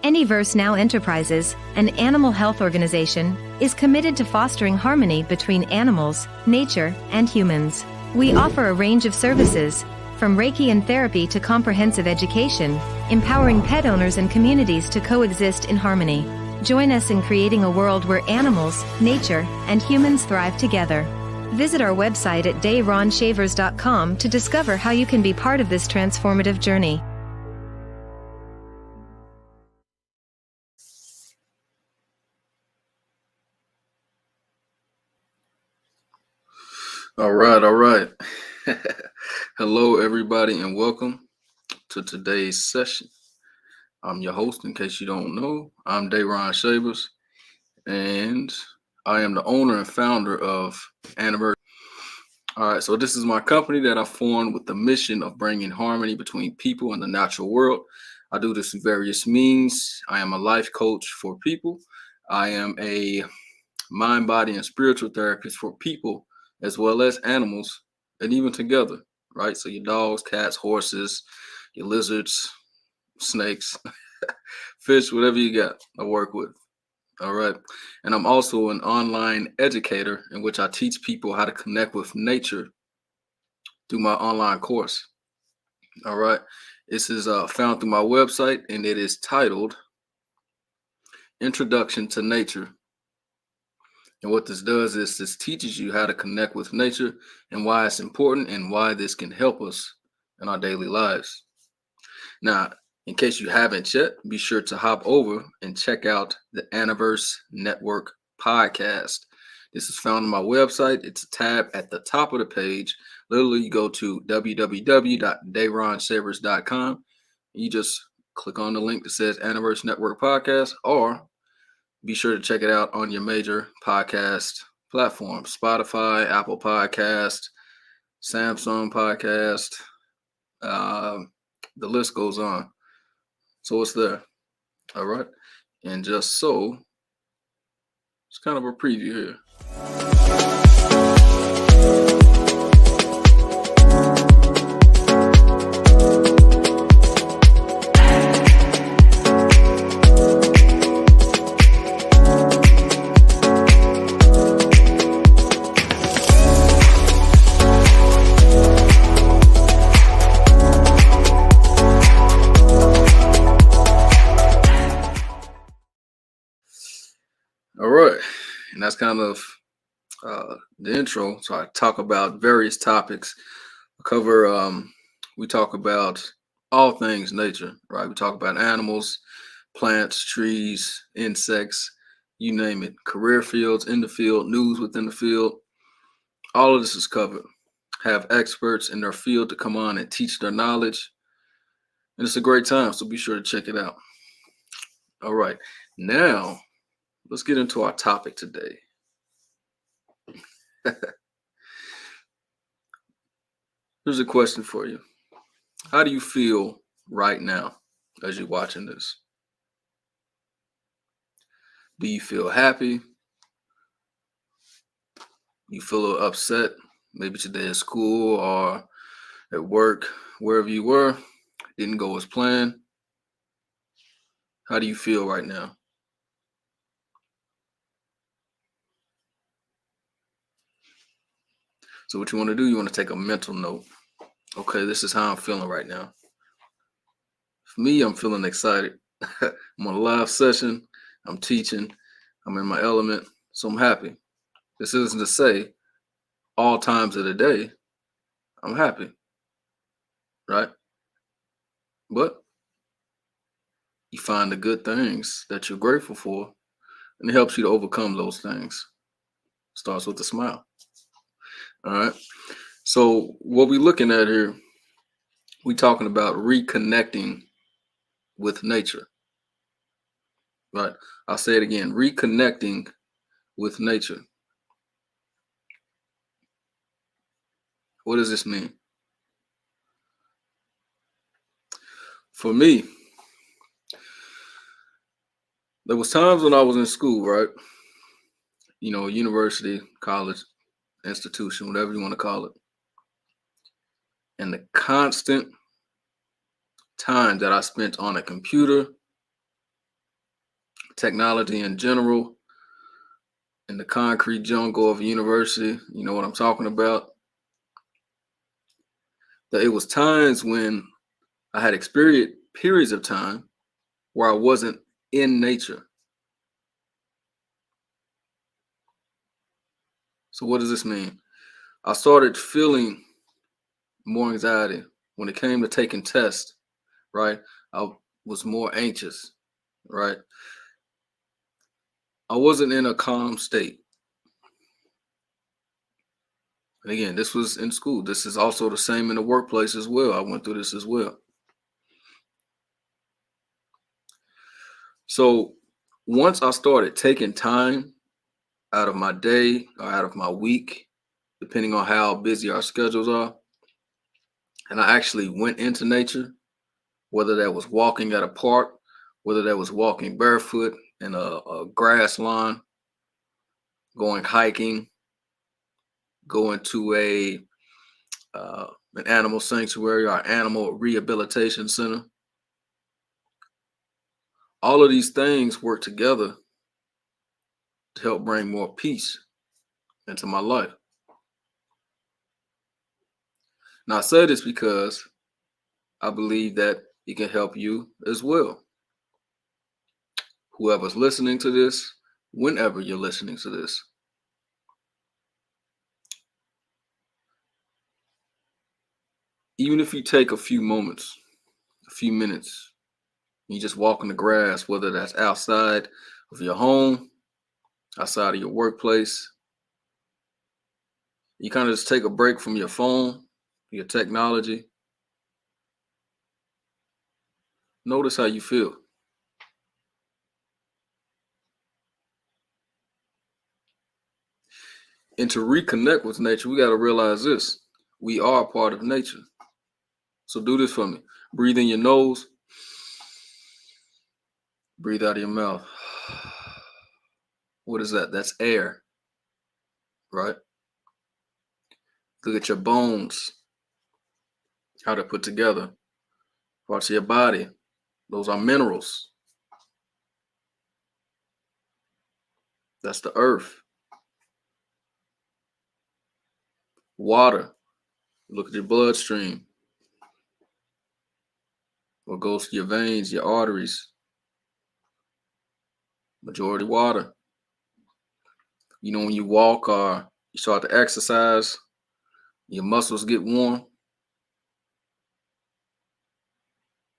Aniverse Now Enterprises, an animal health organization, is committed to fostering harmony between animals, nature, and humans. We offer a range of services, from Reiki and therapy to comprehensive education, empowering pet owners and communities to coexist in harmony. Join us in creating a world where animals, nature, and humans thrive together. Visit our website at DaRonShavers.com to discover how you can be part of this transformative journey. All right. Hello, everybody, and welcome to today's session. I'm your host, in case you don't know. I'm DaRon Shavers, and I am the owner and founder of Aniverse. All right, so this is my company that I formed with the mission of bringing harmony between people and the natural world. I do this through various means. I am a life coach for people. I am a mind, body, and spiritual therapist for people, as well as animals, and even together, right? So your dogs, cats, horses, your lizards, snakes, fish, whatever you got, I work with. All right. And I'm also an online educator in which I teach people how to connect with nature through my online course. All right. This is found through my website, and it is titled Introduction to Nature. And what this does is this teaches you how to connect with nature and why it's important and why this can help us in our daily lives. Now, in case you haven't yet, be sure to hop over and check out the Aniverse Network Podcast. This is found on my website. It's a tab at the top of the page. Literally, you go to www.DaRonShavers.com. You just click on the link that says Aniverse Network Podcast, or be sure to check it out on your major podcast platforms: Spotify, Apple Podcast, Samsung Podcast. The list goes on. So it's there. All right. And just so, it's kind of a preview here. All right, and that's kind of the intro. So I talk about various topics. We talk about all things nature, right? We talk about animals, plants, trees, insects, you name it. Career fields, in the field, news within the field. All of this is covered. Have experts in their field to come on and teach their knowledge. And it's a great time, so be sure to check it out. All right, now let's get into our topic today. Here's a question for you. How do you feel right now as you're watching this? Do you feel happy? You feel a little upset? Maybe today at school or at work, wherever you were, didn't go as planned. How do you feel right now? So what you want to do, you want to take a mental note. Okay, this is how I'm feeling right now. For me, I'm feeling excited. I'm on a live session. I'm teaching. I'm in my element. So I'm happy. This isn't to say all times of the day I'm happy, right? But you find the good things that you're grateful for, and it helps you to overcome those things. Starts with a smile. All right. So what we're looking at here, we're talking about reconnecting with nature. Right. I'll say it again, reconnecting with nature. What does this mean? For me, there was times when I was in school, right? University, college, institution, whatever you want to call it. And the constant time that I spent on a computer technology in general, in the concrete jungle of a university, you know what I'm talking about. That it was times when I had experienced periods of time where I wasn't in nature. So what does this mean? I started feeling more anxiety when it came to taking tests, right? I was more anxious, right? I wasn't in a calm state. And again, this was in school. This is also the same in the workplace as well. I went through this as well. So once I started taking time out of my day or out of my week, depending on how busy our schedules are, and I actually went into nature, whether that was walking at a park, whether that was walking barefoot in a grass lawn, going hiking, going to an animal sanctuary or animal rehabilitation center. All of these things work together to help bring more peace into my life. Now, I say this because I believe that it can help you as well. Whoever's listening to this, whenever you're listening to this. Even if you take a few moments, a few minutes, you just walk in the grass, whether that's outside of your home, outside of your workplace, you kind of just take a break from your phone, your technology. Notice how you feel. And to reconnect with nature, we got to realize this. We are a part of nature. So do this for me. Breathe in your nose. Breathe out of your mouth. What is that? That's air, right? Look at your bones, how they're put together. Parts of your body, those are minerals. That's the earth. Water, look at your bloodstream. What goes to your veins, your arteries. Majority water. You know, when you walk or you start to exercise, your muscles get warm.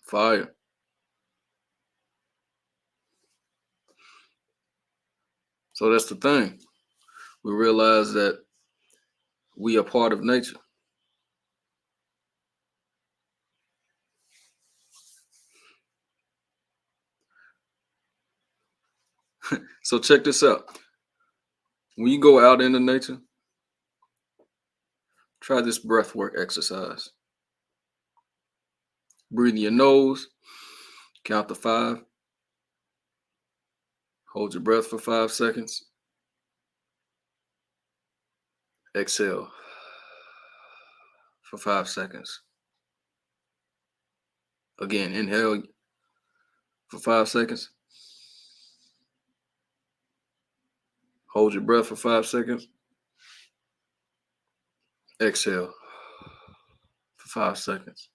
Fire. So that's the thing. We realize that we are part of nature. So check this out. When you go out into nature, try this breath work exercise. Breathe in your nose, count to 5. Hold your breath for 5 seconds. Exhale for 5 seconds. Again, inhale for 5 seconds. Hold your breath for 5 seconds. Exhale for 5 seconds.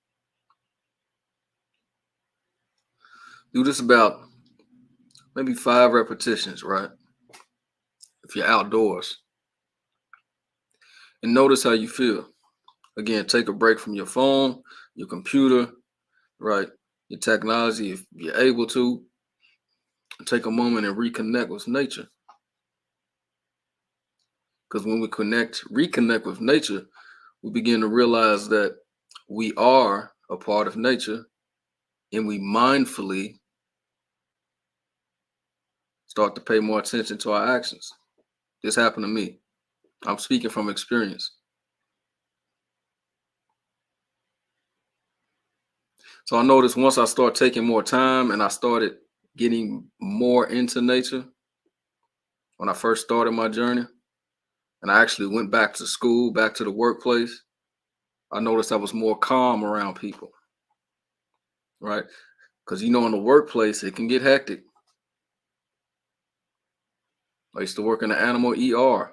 Do this about maybe 5 repetitions, right? If you're outdoors. And notice how you feel. Again, take a break from your phone, your computer, right? Your technology, if you're able to. Take a moment and reconnect with nature. Because when we reconnect with nature, we begin to realize that we are a part of nature and we mindfully start to pay more attention to our actions. This happened to me. I'm speaking from experience. So I noticed once I started taking more time and I started getting more into nature, when I first started my journey, and I actually went back to school, back to the workplace, I noticed I was more calm around people, right? Because, in the workplace, it can get hectic. I used to work in the animal ER.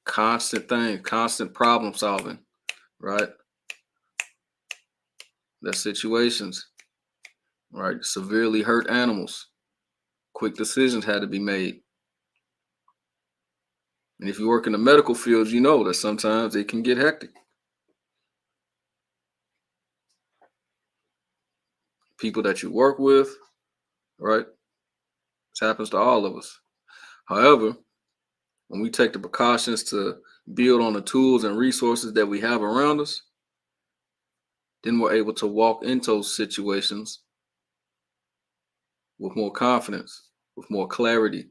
Constant problem solving, right? There's situations, right? Severely hurt animals. Quick decisions had to be made. And if you work in the medical field, you know that sometimes it can get hectic. People that you work with, right? This happens to all of us. However, when we take the precautions to build on the tools and resources that we have around us, then we're able to walk into those situations with more confidence, with more clarity.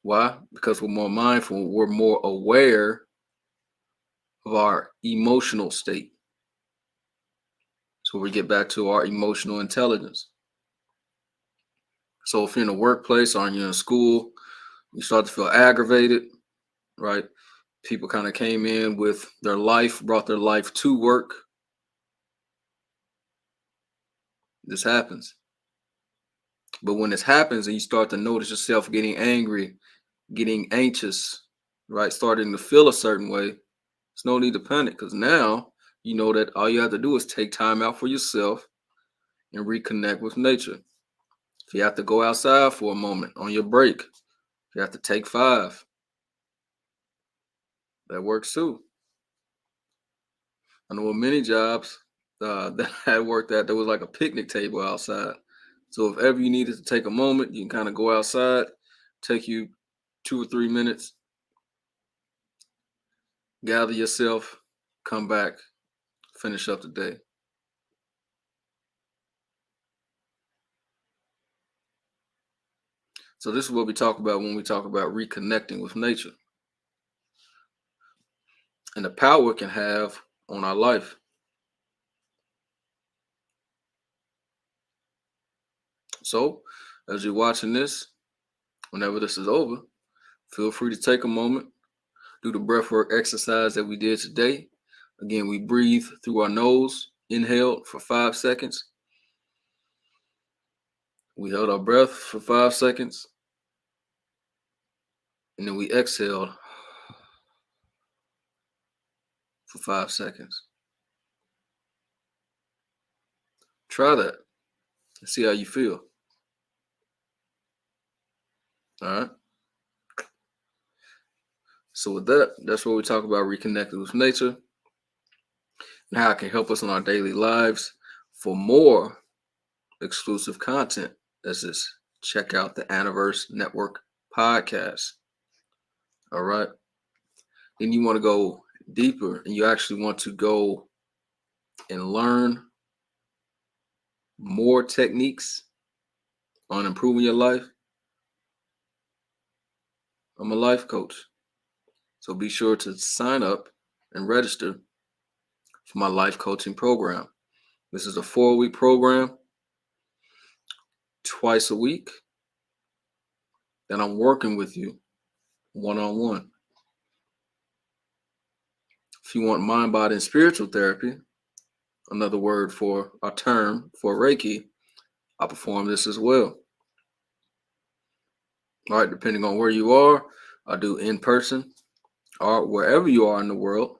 Why? Because we're more mindful, we're more aware of our emotional state. So we get back to our emotional intelligence. So if you're in a workplace or you're in school, you start to feel aggravated, right? People kind of came in with their life, brought their life to work. This happens. But when this happens and you start to notice yourself getting angry, getting anxious, right? Starting to feel a certain way, there's no need to panic, because now you know that all you have to do is take time out for yourself and reconnect with nature. If you have to go outside for a moment on your break, if you have to take 5, that works too. I know many jobs that I worked at, there was like a picnic table outside. So if ever you needed to take a moment, you can kind of go outside, take you 2 or 3 minutes, gather yourself, come back, finish up the day. So this is what we talk about when we talk about reconnecting with nature and the power it can have on our life. So as you're watching this, whenever this is over, feel free to take a moment, do the breathwork exercise that we did today. Again, we breathe through our nose, inhale for 5 seconds. We held our breath for 5 seconds. And then we exhaled for 5 seconds. Try that and see how you feel. All right. So with that, that's where we talk about reconnecting with nature and how it can help us in our daily lives. For more exclusive content, let's just check out the Aniverse Network Podcast. All right. Then you want to go deeper and you actually want to go and learn more techniques on improving your life. I'm a life coach. So be sure to sign up and register for my life coaching program. This is a 4-week program, twice a week, that I'm working with you one-on-one. If you want mind, body, and spiritual therapy, another word for a term for Reiki, I perform this as well. All right, depending on where you are, I do in person or wherever you are in the world,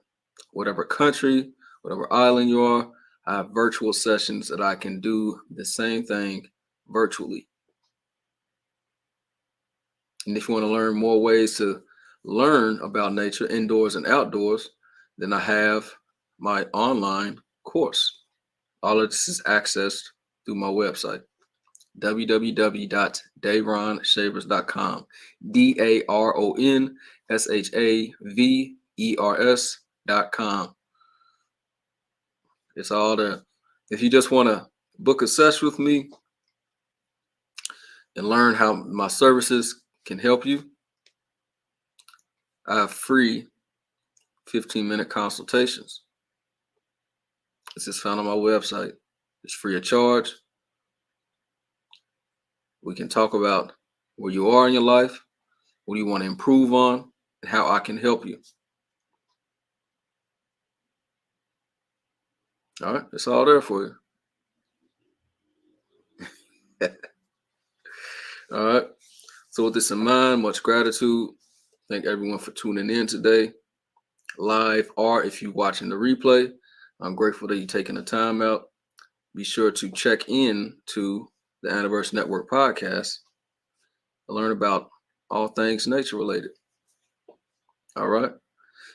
whatever country, whatever island you are, I have virtual sessions that I can do the same thing virtually. And if you want to learn more ways to learn about nature, indoors and outdoors, then I have my online course. All of this is accessed through my website, www.DaRonShavers.com, DaronShavers.com. It's all there. If you just want to book a session with me and learn how my services can help you, I have free 15-minute consultations. This is found on my website. It's free of charge. We can talk about where you are in your life, what do you want to improve on, and how I can help you. All right, it's all there for you. All right. So with this in mind, much gratitude. Thank everyone for tuning in today, live, or if you're watching the replay. I'm grateful that you're taking the time out. Be sure to check in to the Aniverse Network Podcast to learn about all things nature related. All right.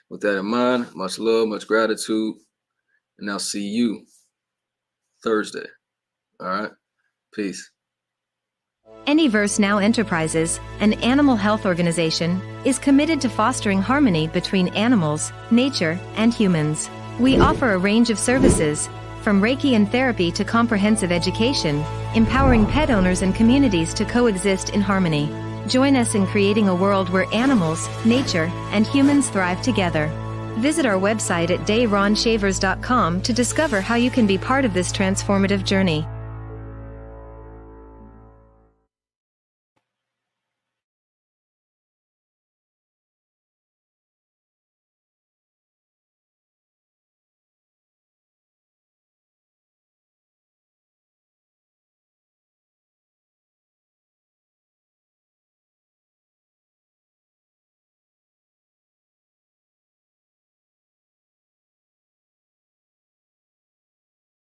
With that in mind, much love, much gratitude, and I'll see you Thursday. All right. Peace. Aniverse Now Enterprises, an animal health organization, is committed to fostering harmony between animals, nature, and humans. We offer a range of services, from Reiki and therapy to comprehensive education, empowering pet owners and communities to coexist in harmony. Join us in creating a world where animals, nature, and humans thrive together. Visit our website at DaRonShavers.com to discover how you can be part of this transformative journey.